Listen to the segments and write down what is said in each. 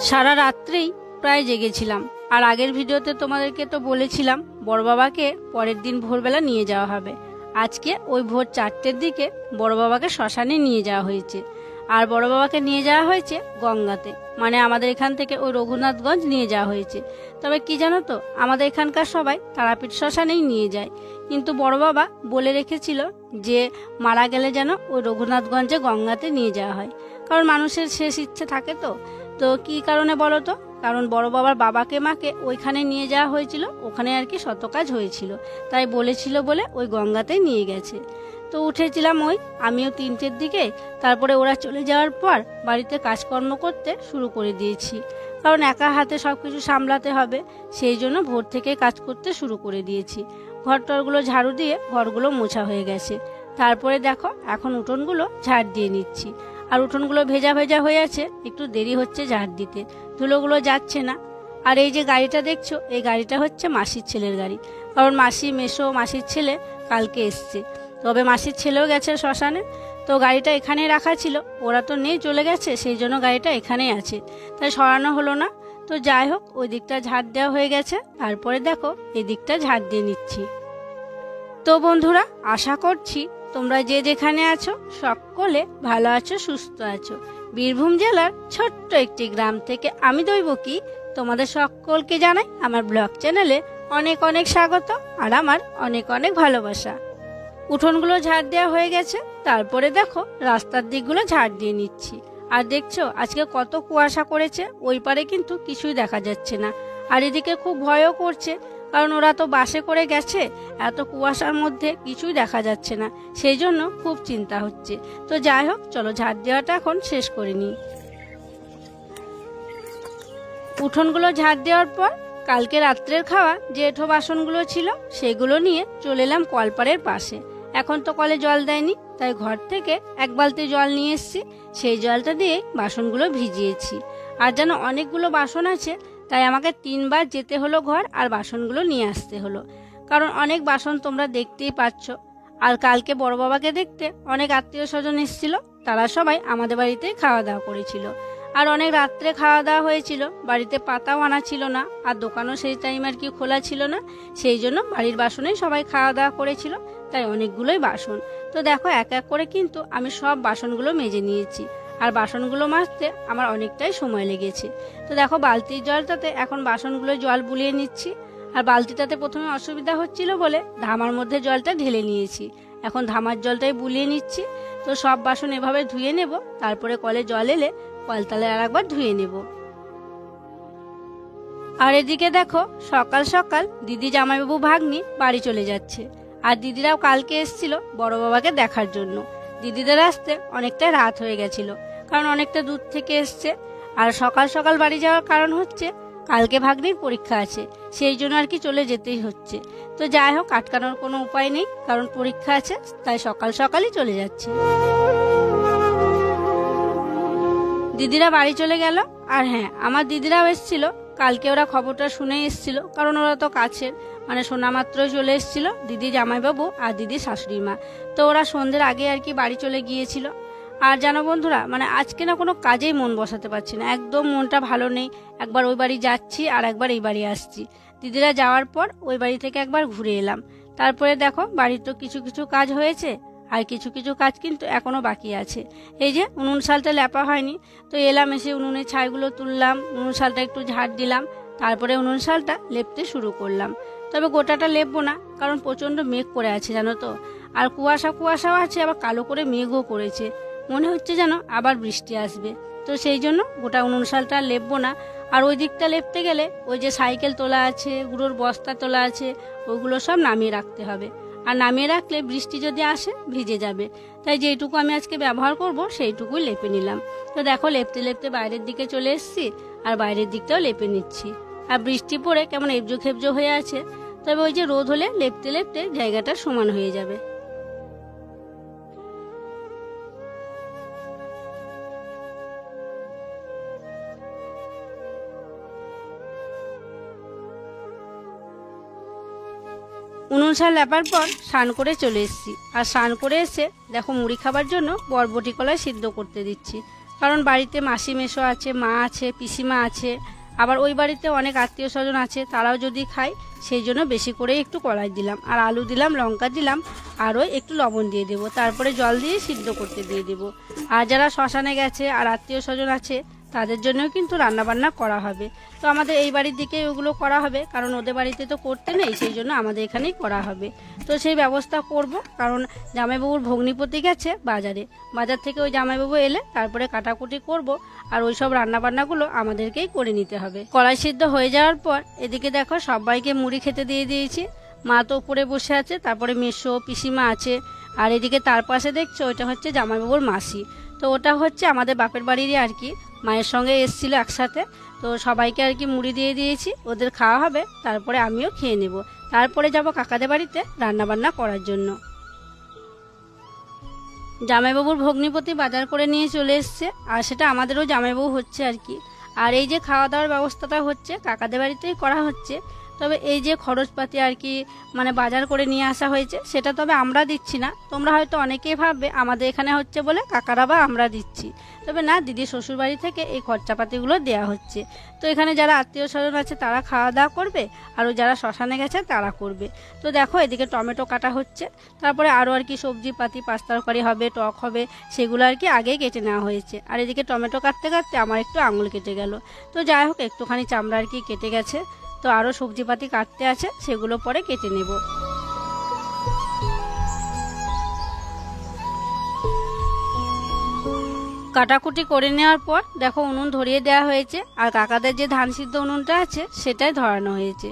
সারা রাত্রেই প্রায় জেগেছিলাম। আর আগের ভিডিওতে তোমাদেরকে তো বলেছিলাম বড় বাবাকে পরের দিন ভোরবেলা নিয়ে যাওয়া হবে। আজকে ওই ভোর 4টের দিকে বড় বাবাকে শ্মশানে নিয়ে যাওয়া হয়েছে। আর বড় বাবাকে নিয়ে যাওয়া হয়েছে গঙ্গাতে, মানে আমাদের এখান থেকে ওই রঘুনাথগঞ্জ নিয়ে যাওয়া হয়েছে। তবে কি জানো তো, আমাদের এখানকার সবাই তারাপীঠ শ্মশানেই নিয়ে যায়, কিন্তু বড় বাবা বলে রেখেছিল যে মারা গেলে যেন ওই রঘুনাথগঞ্জে গঙ্গাতে নিয়ে যাওয়া হয়, কারণ মানুষের শেষ ইচ্ছে থাকে। তো কি কারণে বলো তো? কারণ বড় বাবার বাবাকে মাকে ওইখানে নিয়ে যাওয়া হয়েছিল, ওখানে আর কি শত কাজ হয়েছিল, তাই বলেছিল বলে ওই গঙ্গাতে নিয়ে গেছে। তো উঠেছিলাম আমিও 3টের দিকে। তারপরে ওরা চলে যাওয়ার পর বাড়িতে কাজকর্ম করতে শুরু করে দিয়েছি, কারণ একা হাতে সব কিছু সামলাতে হবে, সেই জন্য ভোর থেকে কাজ করতে শুরু করে দিয়েছি। ঘরটরগুলো ঝাড়ু দিয়ে ঘরগুলো মোছা হয়ে গেছে। তারপরে দেখো এখন উঠোনগুলো ঝাড় দিয়ে নিচ্ছি। আর উঠোনগুলো ভেজা ভেজা হয়ে আছে, একটু দেরি হচ্ছে ঝাড় দিতে, ধুলোগুলো যাচ্ছে না। আর এই যে গাড়িটা দেখছো, এই গাড়িটা হচ্ছে মাসির ছেলের গাড়ি, কারণ মাসি মেসো মাসির ছেলে কালকে এসছে, তবে মাসির ছেলেও গেছে শ্মশানে। তো গাড়িটা এখানে রাখা ছিল, ওরা তো নেই, চলে গেছে, সেই জন্য গাড়িটা এখানেই আছে, তাই সরানো হলো না। তো যাই হোক, ওই দিকটা ঝাড় দেওয়া হয়ে গেছে। তারপরে দেখো এই দিকটা ঝাড় দিয়ে নিচ্ছি। তো বন্ধুরা, আশা করছি তোমরা যে যেখানে আছো সকলে ভালো আছো, সুস্থ আছো। বীরভূম জেলার ছোট্ট একটি গ্রাম থেকে আমি দৈবকী তোমাদের সকলকে জানাই আমার ব্লগ চ্যানেলে অনেক অনেক স্বাগত আর আমার অনেক অনেক ভালোবাসা। উঠোনগুলো ঝাড় দেওয়া হয়ে গেছে। তারপরে দেখো রাস্তার দিকগুলো ঝাড় দিয়ে নিচ্ছি। আর দেখছো আজকে কত কুয়াশা করেছে, ওই পারে কিন্তু কিছুই দেখা যাচ্ছে না। আর এদিকে খুব ভয়ও করছে, কারণ ওরা তো বাসে করে গেছে, এত কুয়াশার মধ্যে কিছুই দেখা যাচ্ছে না, সেই জন্য খুব চিন্তা হচ্ছে। তো যাই হোক, চলো ঝাড় দেওয়াটা এখন শেষ করে নিই। উঠোনগুলো ঝাড় দেওয়ার পর কালকে রাত্রের খাওয়া যে এঁঠো বাসনগুলো ছিল সেগুলো নিয়ে চলে এলাম কলপাড়ের পাশে। এখন তো কলে জল দেয়নি, তাই ঘর থেকে 1 বালতি জল নিয়ে এসেছি, সেই জলটা দিয়ে বাসনগুলো ভিজিয়েছি। আর যেন অনেকগুলো বাসন আছে, তাই আমাকে 3বার যেতে হলো ঘর আর বাসনগুলো নিয়ে আসতে হলো, কারণ অনেক বাসন তোমরা দেখতেই পাচ্ছ। আর কালকে বড় বাবাকে দেখতে অনেক আত্মীয় স্বজন এসেছিল, তারা সবাই আমাদের বাড়িতেই খাওয়া দাওয়া করেছিল। আর অনেক রাত্রে খাওয়া দাওয়া হয়েছিল, বাড়িতে পাতাও আনা ছিল না, আর দোকানও সেই টাইম আর কি খোলা ছিল না, সেই জন্য বাড়ির বাসনেই সবাই খাওয়া দাওয়া করেছিল, তাই অনেকগুলোই বাসন। তো দেখো এক এক করে কিন্তু আমি সব বাসনগুলো মেজে নিয়েছি, আর বাসনগুলো মাজতে আমার অনেকটাই সময় লেগেছে। তো দেখো বালতির জলটাতে এখন বাসনগুলো জল বুলিয়ে নিচ্ছি। আর বালতিটাতে প্রথমে অসুবিধা হচ্ছিল বলে ধামার মধ্যে জলটা ঢেলে নিয়েছি, এখন ধামার জলটাই বুলিয়ে নিচ্ছি। তো সব বাসন এভাবে ধুয়ে নেব, তারপরে কলে জল এলে কলতলায় আর একবার ধুয়ে নেব। আর এদিকে দেখো সকাল সকাল দিদি জামাইবাবু ভাগ্নি বাড়ি চলে যাচ্ছে। আর দিদিরাও কালকে এসেছিল বড় বাবাকে দেখার জন্য। দিদিদের আসতে অনেকটা রাত হয়ে গেছিল, কারণ অনেকটা দূর থেকে এসছে। আর সকাল সকাল বাড়ি যাওয়ার কারণ হচ্ছে কালকে ভাগ্নির পরীক্ষা আছে, সেই জন্য আর কি চলে যেতেই হচ্ছে। তো যাই হোক, আটকানোর কোনো উপায় নেই, কারণ পরীক্ষা আছে, তাই সকাল সকালই চলে যাচ্ছে। দিদিরা বাড়ি চলে গেল। আর হ্যাঁ, আমার দিদিরাও এসেছিল কালকে, ওরা খবরটা শুনে এসেছিল, কারণ ওরা তো কাছের, মানে শোনা মাত্রই চলে এসেছিল দিদি জামাইবাবু আর দিদি শাশুড়ি মা। তো ওরা সন্ধ্যের আগে আর কি বাড়ি চলে গিয়েছিল। আর জানো বন্ধুরা, মানে আজকে না কোনো কাজেই মন বসাতে পারছি না, একদম মনটা ভালো নেই। একবার ওই বাড়ি যাচ্ছি আর একবার এই বাড়ি আসছি। দিদিরা যাওয়ার পর ওই বাড়ি থেকে একবার ঘুরে এলাম। তারপরে দেখো বাড়ির তো কিছু কিছু কাজ হয়েছে, আর কিছু কিছু কাজ কিন্তু এখনো বাকি আছে। এই যে উনুন শালটা লেপা হয়নি, তো এলাম, এসে উনুনের ছাইগুলো তুললাম, উনুন শালটা একটু ঝাড় দিলাম, তারপরে উনুন শালটা লেপতে শুরু করলাম। তবে গোটাটা লেপবো না, কারণ প্রচণ্ড মেঘ করে আছে জানো তো, আর কুয়াশা কুয়াশাও আছে, আবার কালো করে মেঘও করেছে, মনে হচ্ছে যেন আবার বৃষ্টি আসবে। তো সেই জন্য গোটা উনুন শালটা লেপবো না। আর ওই দিকটা লেপতে গেলে ওই যে সাইকেল তোলা আছে, গুঁড়োর বস্তা তোলা আছে, ওইগুলো সব নামিয়ে রাখতে হবে। আর নামিয়ে রাখলে বৃষ্টি যদি আসে ভিজে যাবে, তাই যেইটুকু আমি আজকে ব্যবহার করব সেইটুকুই লেপে নিলাম। তো দেখো লেপতে লেপতে বাইরের দিকে চলে এসেছি, আর বাইরের দিকটাও লেপে নিচ্ছি। আর বৃষ্টি পড়ে কেমন এবজো খেবজো হয়ে আছে, তবে ওই যে রোদ হলে লেপতে লেপতে জায়গাটা সমান হয়ে যাবে। উনুন শাল লেপার পর স্নান করে চলে এসেছি। আর স্নান করে এসে দেখো মুড়ি খাবার জন্য বরবটি কলাই সিদ্ধ করতে দিচ্ছি। কারণ বাড়িতে মাসি মেশো আছে, মা আছে, পিসিমা আছে, আবার ওই বাড়িতে অনেক আত্মীয় স্বজন আছে, তারাও যদি খায় সেই জন্য বেশি করে একটু কলাই দিলাম, আর আলু দিলাম, লঙ্কা দিলাম, আরও একটু লবণ দিয়ে দেবো, তারপরে জল দিয়ে সিদ্ধ করতে দিয়ে দেবো। আর যারা শ্মশানে গেছে আর আত্মীয় স্বজন আছে তাদের জন্যও কিন্তু রান্নাবান্না করা হবে। তো আমাদের এই বাড়ির দিকে ওগুলো করা হবে, কারণ ওদের বাড়িতে তো করতে নেই, সেই জন্য আমাদের এখানেই করা হবে। তো সেই ব্যবস্থা করব, কারণ জামাইবাবুর ভগ্নিপতি গেছে বাজারে, বাজার থেকে ওই জামাইবাবু এলে তারপরে কাটাকুটি করব, আর ওই সব রান্নাবান্নাগুলো আমাদেরকেই করে নিতে হবে। কড়াই সিদ্ধ হয়ে যাওয়ার পর এদিকে দেখো সবাইকে মুড়ি খেতে দিয়ে দিয়েছি। মা তো উপরে বসে আছে, তারপরে মেসো পিসিমা আছে, আর এদিকে তার পাশে দেখছো ওইটা হচ্ছে জামাইবাবুর মাসি। তো ওটা হচ্ছে আমাদের বাপের বাড়িরই আর কি, মায়ের সঙ্গে এসেছিল একসাথে। তো সবাইকে আর কি মুড়ি দিয়ে দিয়েছি, ওদের খাওয়া হবে, তারপরে আমিও খেয়ে নেব, তারপরে যাব কাকাদের বাড়িতে রান্নাবান্না করার জন্য। জামাইবাবুর ভগ্নিপতি বাজার করে নিয়ে চলে এসছে, আর সেটা আমাদেরও জামাইবাবু হচ্ছে আর কি। আর এই যে খাওয়া দাওয়ার ব্যবস্থাটা হচ্ছে কাকাদের বাড়িতেই করা হচ্ছে, তবে এই যে খরচপাতি আর কি মানে বাজার করে নিয়ে আসা হয়েছে সেটা তবে আমরা দিচ্ছি না। তোমরা হয়তো অনেকেই ভাববে আমাদের এখানে হচ্ছে বলে কাকারা বা আমরা দিচ্ছি, তবে না, দিদি শ্বশুরবাড়ি থেকে এই খরচাপাতিগুলো দেওয়া হচ্ছে। তো এখানে যারা আত্মীয় স্বজন আছে তারা খাওয়া দাওয়া করবে, আর যারা শ্মশানে গেছে তারা করবে। তো দেখো এদিকে টমেটো কাটা হচ্ছে, তারপরে আরও আর কি সবজিপাতি, পাঁচ তরকারি হবে, টক হবে, সেগুলো আর কি আগেই কেটে নেওয়া হয়েছে। আর এদিকে টমেটো কাটতে কাটতে আমার একটু আঙুল কেটে গেল। তো যাই হোক একটুখানি চামড়া আর কি কেটে গেছে, তো আরও সবজিপাতি কাটতে আছে, সেগুলো পরে কেটে নেব। কাটাকুটি করে নেওয়ার পর দেখো উনুন ধরিয়ে দেওয়া হয়েছে, আর কাকাদের যে ধান সিদ্ধ উনুনটা আছে সেটাই ধরানো হয়েছে।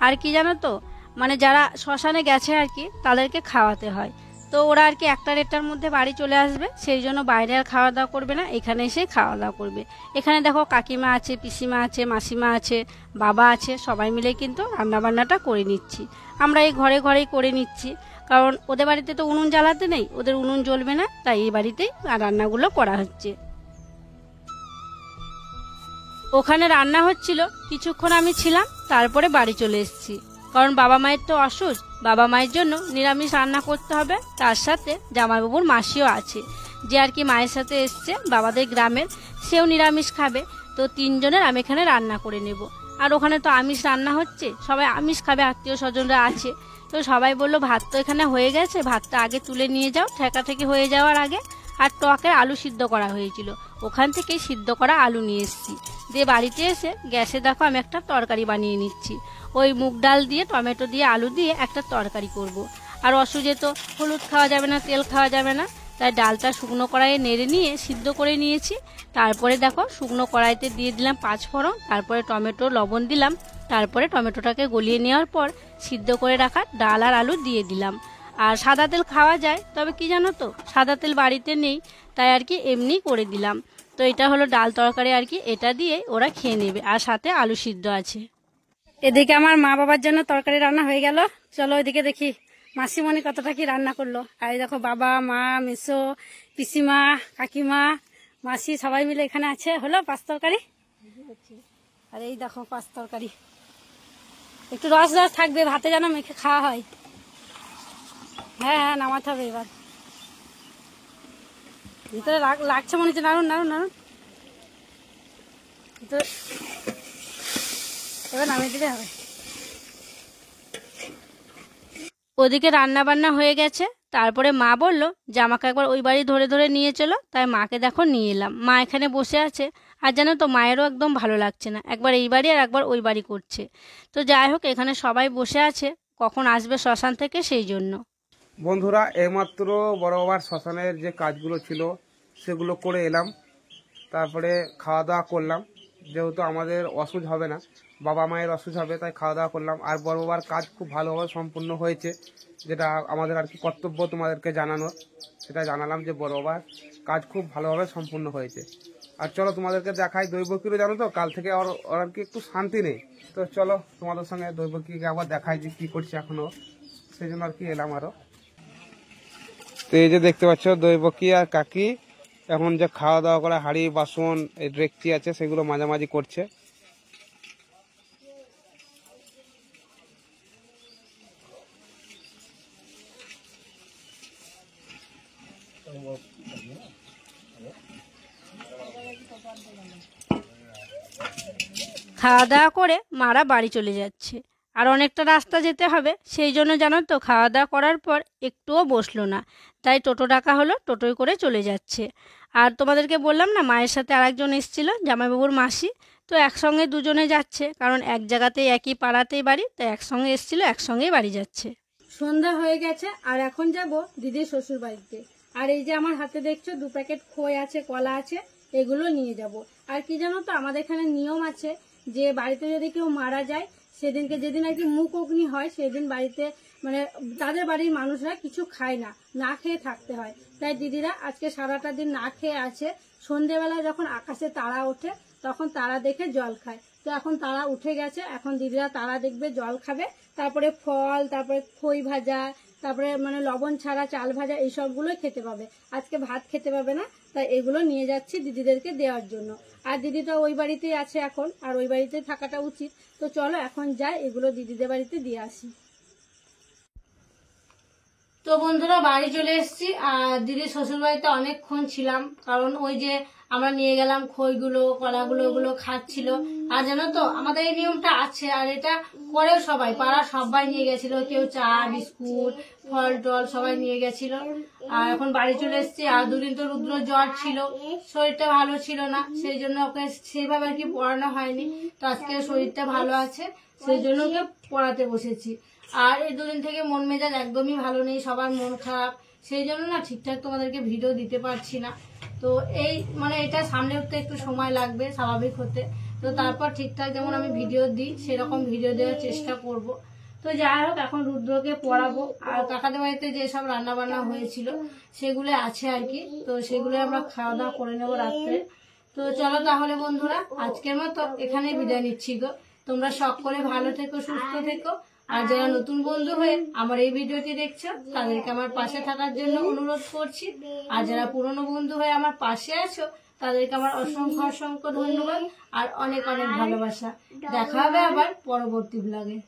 আর কি জানো তো, মানে যারা শ্মশানে গেছে আর কি তাদেরকে খাওয়াতে হয়। তো ওরা আর কি 1টা-1:30টার মধ্যে বাড়ি চলে আসবে, সেই জন্য বাইরে আর খাওয়া দাওয়া করবে না, এখানে এসে খাওয়া দাওয়া করবে। এখানে দেখো কাকিমা আছে, পিসিমা আছে, মাসিমা আছে, বাবা আছে, সবাই মিলে কিন্তু রান্নাবান্নাটা করে নিচ্ছি। আমরা এই ঘরে ঘরেই করে নিচ্ছি, কারণ ওদের বাড়িতে তো উনুন জ্বালাতে নেই, ওদের উনুন জ্বলবে না, তাই এই বাড়িতেই রান্নাগুলো করা হচ্ছে। ওখানে রান্না হচ্ছিল, কিছুক্ষণ আমি ছিলাম, তারপরে বাড়ি চলে এসেছি, কারণ বাবা মায়ের তো অসুখ, বাবা মায়ের জন্য নিরামিষ রান্না করতে হবে। তার সাথে জামাইবাবুর মাসিও আছে, যে আর কি মায়ের সাথে এসছে বাবাদের গ্রামের, সেও নিরামিষ খাবে। তো 3জনের আমি এখানে রান্না করে নেব। আর ওখানে তো আমিষ রান্না হচ্ছে, সবাই আমিষ খাবে, আত্মীয় স্বজনরা আছে। তো সবাই বললো ভাত তো এখানে হয়ে গেছে, ভাতটা আগে তুলে নিয়ে যাও, ঠেকাঠেকি হয়ে যাওয়ার আগে। আর টকের আলু সিদ্ধ করা হয়েছিল, ওখান থেকে সিদ্ধ করা আলু নিয়ে এসেছি। দিয়ে বাড়িতে এসে গ্যাসে দেখো আমি একটা তরকারি বানিয়ে নিচ্ছি, ওই মুগ ডাল দিয়ে টমেটো দিয়ে আলু দিয়ে একটা তরকারি করব। আর অসুজে তো হলুদ খাওয়া যাবে না, তেল খাওয়া যাবে না, তাই ডালটা শুকনো কড়াইয়ে নেড়ে নিয়ে সিদ্ধ করে নিয়েছি। তারপরে দেখো শুকনো কড়াইতে দিয়ে দিলাম 5 ফোড়ন, তারপরে টমেটো লবণ দিলাম, তারপরে টমেটোটাকে গলিয়ে নেওয়ার পর সিদ্ধ করে রাখা ডাল আর আলু দিয়ে দিলাম। আর সাদা তেল খাওয়া যায়, তবে কি জানো তো সাদা তেল বাড়িতে নেই, তাই আর কি এমনি করে দিলাম। তো এটা হলো ডাল তরকারি আর কি, এটা দিয়ে ওরা খেয়ে নেবে, আর সাথে আলু সিদ্ধ আছে। এদিকে আমার মা বাবার জন্য তরকারি রান্না হয়ে গেল, চলো ওইদিকে দেখি মাসিমণি কতটা কি রান্না করলো। আর দেখো বাবা, মা, মেসো, পিসিমা, কাকিমা, মাসি সবাই মিলে এখানে আছে, হলো 5 তরকারি। আর এই দেখো 5 তরকারি, একটু রস রস থাকবে, ভাতে যেন মেখে খাওয়া হয়। হ্যাঁ হ্যাঁ নামাতে হবে এবার, ভিতরে লাগছে মনে হচ্ছে, নাড়ুন নাড়ুন নাড়ুন, এবার নামিয়ে দিলে হবে। ওদিকে রান্না বান্না হয়ে গেছে, তারপরে মা বলল যে আমাকে একবার ওই বাড়ি ধরে ধরে নিয়ে চলো, তাই মাকে দেখো নিয়ে এলাম। মা এখানে বসে আছে, আর জানো তো মায়েরও একদম ভালো লাগছে না, একবার এই বাড়ি আর একবার ওই বাড়ি করছে। তো যাই হোক এখানে সবাই বসে আছে, কখন আসবে শ্মশান থেকে সেই জন্য। বন্ধুরা এইমাত্র বড় বাবার শ্মশানের যে কাজগুলো ছিল সেগুলো করে এলাম, তারপরে খাওয়া দাওয়া করলাম। যেহেতু আমাদের অসুখ হবে না, বাবা মায়ের অসুখ হবে, তাই খাওয়া দাওয়া করলাম। আর বড় বাবার কাজ খুব ভালোভাবে সম্পূর্ণ হয়েছে, যেটা আমাদের আর কি কর্তব্য তোমাদেরকে জানানোর, সেটা জানালাম যে বড় বাবার কাজ খুব ভালোভাবে সম্পূর্ণ হয়েছে। আর চলো তোমাদেরকে দেখাই, দৈবকীরও জানো তো কাল থেকে ওর আর কি একটু শান্তি নেই, তো চলো তোমাদের সঙ্গে দৈবকীকে আবার দেখাই যে কী করছে এখনও, সেই জন্য আর কি এলাম আরও। তো এই যে দেখতে পাচ্ছ দৈবকী আর কাকি এখন যে খাওয়া দাওয়া করে হাঁড়ি বাসন এই ডেকচি আছে সেগুলো মাঝামাঝি করছে। খাওয়া দাওয়া করে মারা বাড়ি চলে যাচ্ছে। আর অনেকটা রাস্তা যেতে হবে, সেই জন্য জানো তো খাওয়া দাওয়া করার পর একটুও বসলো না, তাই টোটো ডাকা হলো, টোটোয় করে চলে যাচ্ছে। আর তোমাদেরকে বললাম না মায়ের সাথে আরেকজন এসেছিল, জামাইবাবুর মাসি, তো একসঙ্গে দুজনে যাচ্ছে, কারণ এক জায়গাতেই একই পাড়াতেই বাড়ি, তাই একসঙ্গে এসেছিল, একসঙ্গেই বাড়ি যাচ্ছে। সন্ধ্যা হয়ে গেছে আর এখন যাব দিদির শ্বশুর বাড়িতে। আর এই যে আমার হাতে দেখছো 2 প্যাকেট খই আছে, কলা আছে, এগুলো নিয়ে যাব। আর কি জানো তো আমাদের এখানে নিয়ম আছে যে বাড়িতে যদি কেউ মারা যায় সেদিনকে, যেদিন আর কি মুখ অগ্নি হয় সেদিন বাড়িতে মানে তাদের বাড়ির মানুষরা কিছু খায় না, না খেয়ে থাকতে হয়। তাই দিদিরা আজকে সারাটা দিন না খেয়ে আছে। সন্ধেবেলায় যখন আকাশে তারা ওঠে তখন তারা দেখে জল খায়। তো এখন তারা উঠে গেছে, এখন দিদিরা তারা দেখবে, জল খাবে, তারপরে ফল, তারপরে খই ভাজা, তারপরে মানে লবণ ছাড়া চাল ভাজা, এই সবগুলোই খেতে পাবে। আজকে ভাত খেতে পাবে না, তাই এগুলো নিয়ে যাচ্ছি দিদিদেরকে দেওয়ার জন্য। আর দিদি তো ওই বাড়িতেই আছে এখন, আর ওই বাড়িতে থাকাটা উচিত। তো চলো এখন যাই, এগুলো দিদিদের বাড়িতে দিয়ে আসি। তো বন্ধুরা বাড়ি চলে এসেছি। আর দিদির শ্বশুর বাড়িতে অনেকক্ষণ ছিলাম, কারণ ওই যে আমরা নিয়ে গেলাম খইগুলো, কলাগুলো, ওগুলো খাচ্ছিল। আর জানো তো আমাদের এই নিয়মটা আছে, আর এটা করেও সবাই, পাড়া সবাই নিয়ে গেছিল, কেউ চা বিস্কুট ফল টল সবাই নিয়ে গেছিল। আর এখন বাড়ি চলে এসেছি। আর 2 দিন তো রুদ্র জ্বর ছিল, শরীরটা ভালো ছিল না, সেই জন্য ওকে সেইভাবে আর কি পড়ানো হয়নি। তো আজকে শরীরটা ভালো আছে, সেই জন্য ওকে পড়াতে বসেছি। আর এই 2 দিন থেকে মন মেজাজ একদমই ভালো নেই, সবার মন খারাপ, সেই জন্য না ঠিকঠাক তোমাদেরকে ভিডিও দিতে পারছি না। তো এই মানে এটা সামনে উঠতে একটু সময় লাগবে স্বাভাবিক হতে। তো তারপর ঠিকঠাক যেমন আমি ভিডিও দিই সেরকম ভিডিও দেওয়ার চেষ্টা করব। তো যাই হোক এখন রুদ্রকে পড়াবো। আর কাকাদের বাড়িতে যেসব রান্না বান্না হয়েছিল সেগুলো আছে আর কি, তো সেগুলো আমরা খাওয়া দাওয়া করে নেবো রাত্রে। তো চলো তাহলে বন্ধুরা আজকের মতো এখানেই বিদায় নিচ্ছি গো। তোমরা সকলে ভালো থেকো, সুস্থ থেকো। আর যারা নতুন বন্ধু হয়ে আমার এই ভিডিওটি দেখছো তাদেরকে আমার পাশে থাকার জন্য অনুরোধ করছি। আর যারা পুরনো বন্ধু হয়ে আমার পাশে আছো তাদেরকে আমার অসংখ্য অসংখ্য ধন্যবাদ আর অনেক অনেক ভালোবাসা। দেখা হবে আবার পরবর্তী ব্লগে।